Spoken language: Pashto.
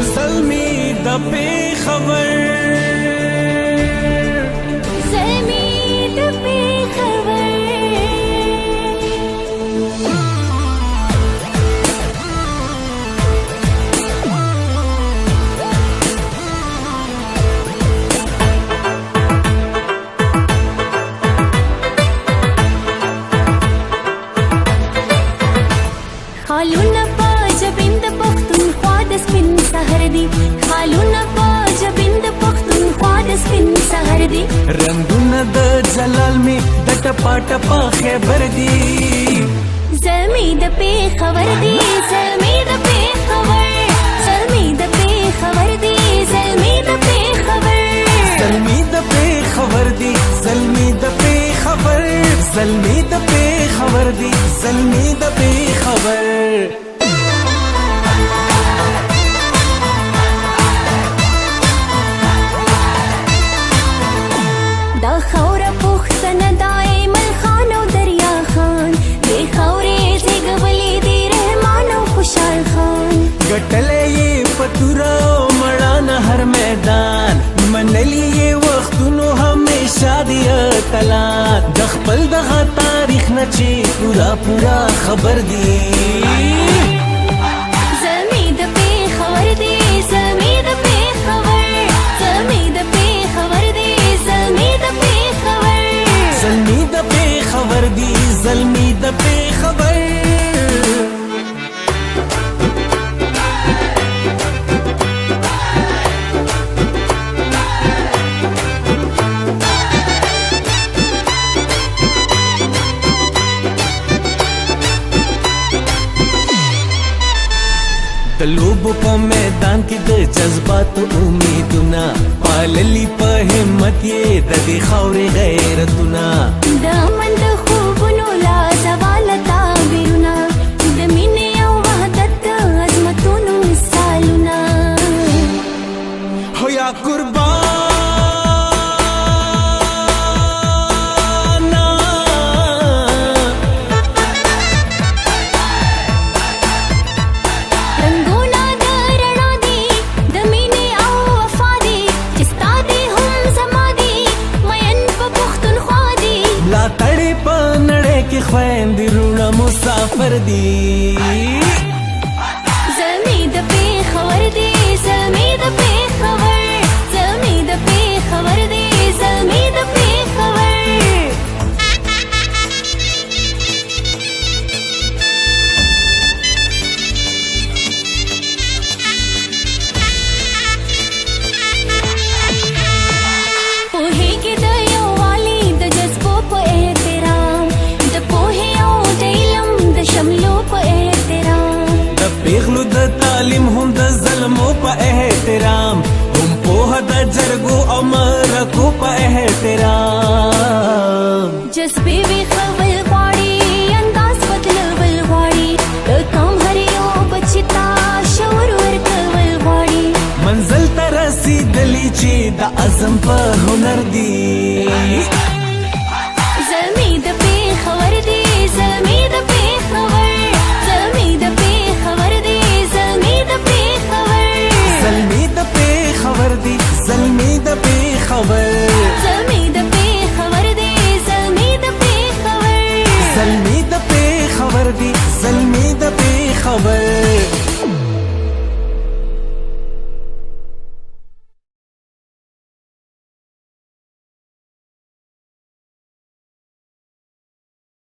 زلمی د پیښور زلمی د پیښور خالونه په جبین د پښتونخوا د سپین سحر دي خالونه په جبین د پښتونخوا د سپین سحر دي رنگونه د جلال می د ټپا ټپا خیبر دي زلمی د پیښور دي زلمی د پیښور زلمی د پیښور دي زلمی د پیښور زلمی د پیښور دي زلمی د پیښور زلمی د پیښور دي زلمی د پیښور دا خوره پښتنه د ایمل خان او دریا خان دې خورې زیږولې دي رحمان او خوشحال خان ګټلې یې پتورا مړان هر میدان منلې یې وختونو همیشه دی اتلان د خپل دغه تاریخ نه چې پورا پورا خبر دی زلمی د پیښور دي زلمی د پیښور زلمی د پیښور دي زلمی د پیښور زلمی د پیښور دي زلمی د پیښور د لوبو په میدان کې د جذباتو امیدونه پاللی په همت یې د دې خاورې غیرتونه د من د خوبونو لا زوال تعبیرونه د مینې او وحدت د عظمتونو مثالونه هو یا قربان خويندې روڼه مسافر دي زلمی د پیښور دي زلمی د پیښور